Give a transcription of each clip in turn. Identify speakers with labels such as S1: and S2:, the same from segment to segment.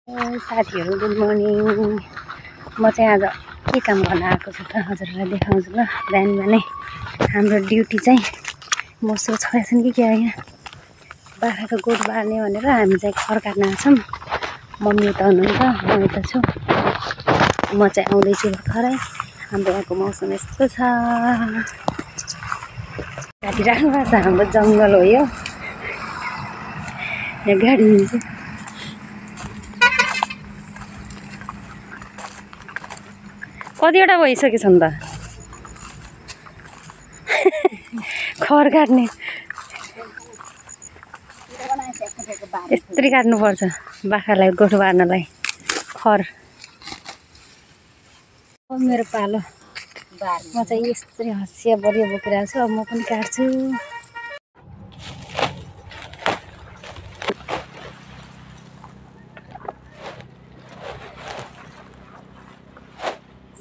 S1: साथीहरू good morning. म चाहिँ आज के काम गर्न आएको छु त हजुरहरूलाई देखाउँछु ल। बिहान बिहानै हाम्रो ड्युटी चाहिँ मसो छोडेछन् कि क्या यहाँ बाख्राको गोठ बार्ने भनेर हामी चाहिँ खर काट्न आछौँ। मम्मी उता हुनुहुन्छ, म यता छु। म चाहिँ आउँदैछु भर्खरै। हाम्रो यहाँको मौसम यस्तो छ, काटिराख्नु भएको छ। हाम्रो जङ्गल हो यो, यहाँ गाडी हिँड्छ। कतिवटा भइसकेछन् त खर काट्ने। यस्तरी काट्नुपर्छ बाख्रालाई गोठ बार्नलाई खर। मेरो पालो म चाहिँ यस्तरी हँसिया बरिया बोकिरहेको छु। अब म पनि काट्छु।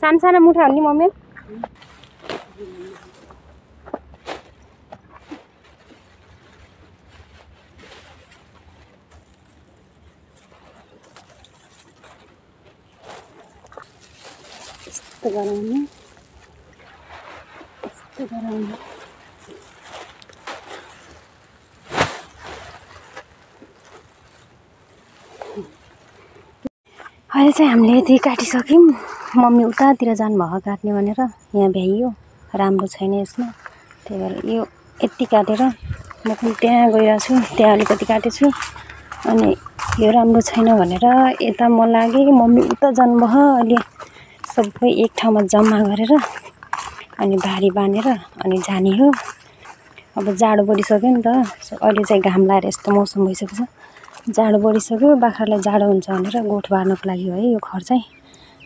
S1: सानो सानो मुठा हो नि मम्मी। यस्तो गराउने, यस्तो गराउने। अहिले चाहिँ हामीले यति काटिसक्यौँ। मम्मी उतातिर जानुभयो काट्ने भनेर। यहाँ भ्याइयो, राम्रो छैन यसमा, त्यही भएर यो यति काटेर म पनि त्यहाँ गइरहेको छु। त्यहाँ अलिकति काटेछु अनि यो राम्रो छैन भनेर यता म लागेँ। मम्मी उता जानुभयो। अहिले सबै एक ठाउँमा जम्मा गरेर अनि भारी बाँधेर अनि जाने हो। अब जाडो बढिसक्यो नि त, अहिले चाहिँ घाम लाएर यस्तो मौसम भइसकेको छ। जाडो बढिसक्यो, बाख्रालाई जाडो हुन्छ भनेर गोठ बार्नको लागि हो है यो खर चाहिँ।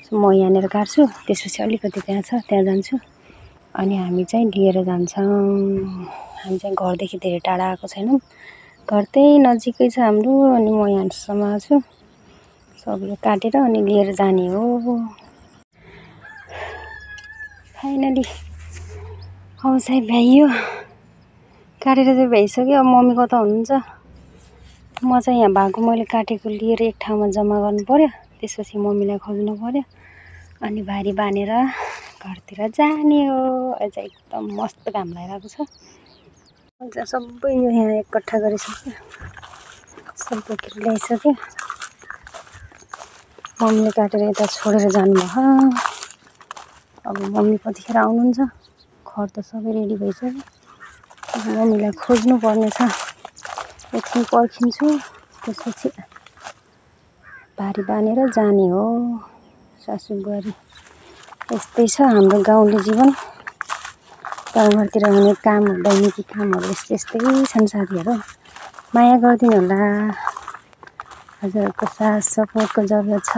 S1: म यहाँनिर काट्छु, त्यसपछि अलिकति त्यहाँ छ त्यहाँ जान्छु अनि हामी चाहिँ लिएर जान्छौँ। हामी चाहिँ घरदेखि धेरै टाढा आएको छैनौँ, घर त्यही नजिकै छ हाम्रो। अनि म यहाँसम्म आएको छु, सबले काटेर अनि लिएर जाने हो। फाइनली अब चाहिँ भ्याइयो, काटेर चाहिँ भ्याइसक्यो। अब मम्मी कता हुनुहुन्छ, म चाहिँ यहाँ भएको मैले काटेको लिएर एक ठाउँमा जम्मा गर्नु पर्यो। त्यसपछि मम्मीलाई खोज्नु पर्यो अनि भारी बाँधेर घरतिर जाने हो। अहिले चाहिँ एकदम मस्त घाम लागिरहेको छ। सबै यो यहाँ एकट्ठा गरिसक्यो, सबै ल्याइसक्यो। मम्मीले काटेर यता छोडेर जानुभयो। अब मम्मी कतिखेर आउनुहुन्छ, खर त सबै रेडी भइसक्यो। मम्मीलाई खोज्नु पर्नेछ, एकछिन पर्खिन्छु, त्यसपछि भारी बाँधेर जाने हो। सासू बुहारी यस्तै छ हाम्रो गाउँले जीवन। गाउँघरतिर हुने कामहरू, दैनिकी कामहरू यस्तै यस्तै छन् साथीहरू। माया गरिदिनु होला, हजुरहरूको साथ सपोर्टको जरुरत छ।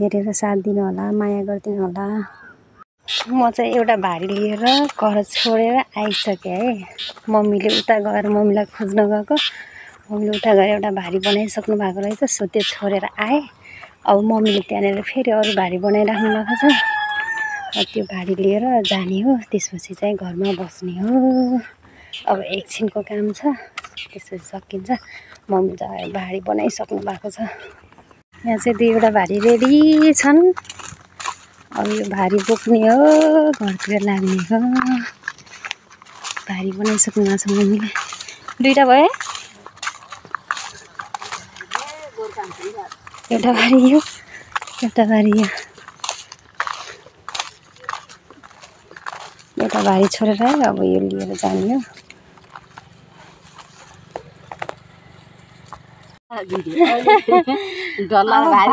S1: हेरेर साथ दिनु होला, माया गरिदिनु होला। म चाहिँ एउटा भारी लिएर घर छोडेर आइसकेँ है। मम्मीले उता गएर मम्मीलाई खोज्न गएको, मम्मीले उता गएर एउटा भारी बनाइसक्नु भएको रहेछ, सो त्यो छोडेर आएँ। अब मम्मीले त्यहाँनिर फेरि अरू भारी बनाइराख्नु भएको छ, त्यो भारी लिएर जाने हो। त्यसपछि चाहिँ घरमा बस्ने हो। अब एकछिनको काम छ, त्यसपछि सकिन्छ। मम्मी चाहिँ भारी बनाइसक्नु भएको छ। यहाँ चाहिँ दुईवटा भारी रेडी छन्। अब यो भारी बोक्ने हो, घरतिर लाग्ने हो। भारी बनाइसक्नु भएको छ मम्मीले। दुईवटा भयो, एउटा भारी यो, एउटा भारी यो। एउटा भारी छोडेर आयो, अब यो लिएर जाने हो।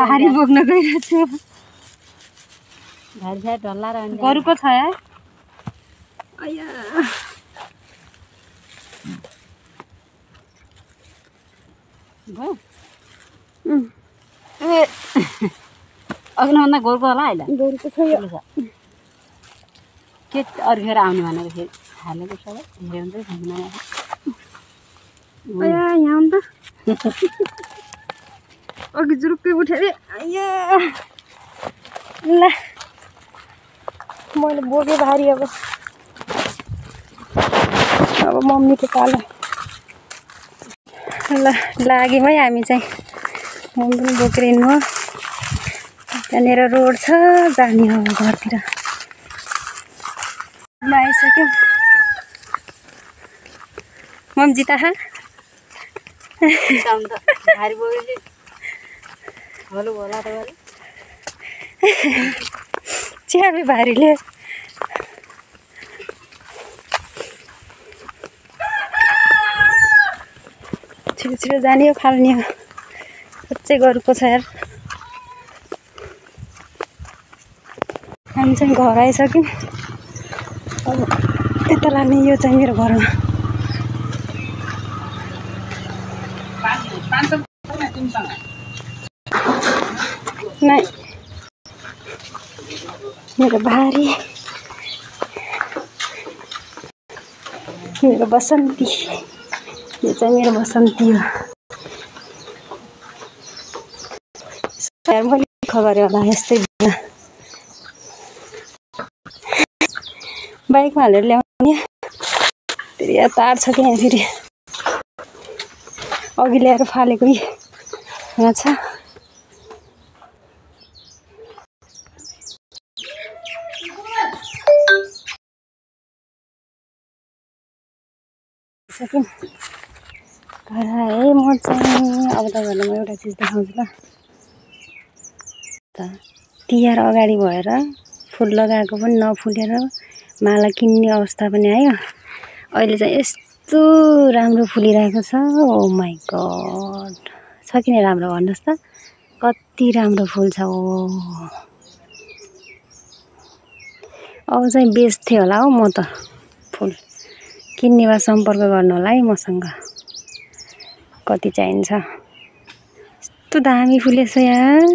S1: भारी बोक्न गइरहेको छु। गोरुको छ है।
S2: अघिल्लोभन्दा गोरुको होला अहिले।
S1: गोरुको छ यो।
S2: के अरू फेरि आउने भनेर फेरि हालेको सबै धेरै हुन्छ खाँदैन।
S1: यहाँ हो नि त, अघि जुरुक्कै उठ्यो अरे। ल मैले बोकेँ भारी। अब मम्मीको पालो। ल लाग्यौँ है हामी चाहिँ। म पनि बोकेर हिँड्नु हो। त्यहाँनिर रोड छ जाने हो घरतिर। आइसक्यो मम्जी त
S2: भारी बोकेले हलो होला त गरे
S1: च्याबी भारीले छिटो छिटो जाने हो फाल्ने हो। कच्चै गरुको छ यार। हामी चाहिँ घर आइसक्यौँ। अब यता लाने यो चाहिँ मेरो घरमा। नै मेरो भारी मेरो बसन्ती। यो चाहिँ मेरो बसन्ती हो। मैले खबर होला यस्तै बाइकमा हालेर ल्याउने। फेरि यहाँ तार छ त्यहाँ फेरि अघि ल्याएर फालेको यहाँ छ। सक्यौँ घर आएँ म चाहिँ। अब तपाईँहरूलाई म एउटा चिज देखाउँछु ल। त तिहार अगाडि भएर फुल लगाएको पनि नफुलेर माला किन्ने अवस्था पनि आयो। अहिले चाहिँ यस्तो राम्रो फुलिरहेको छ। ओ माई गड छ किन राम्रो भन्नुहोस् त। कति राम्रो फुल छ। ओ अब चाहिँ बेच्थेँ होला हौ म त फुल। किन्ने भए सम्पर्क गर्नु होला है मसँग। कति चाहिन्छ। यस्तो दामी फुलेछ यार।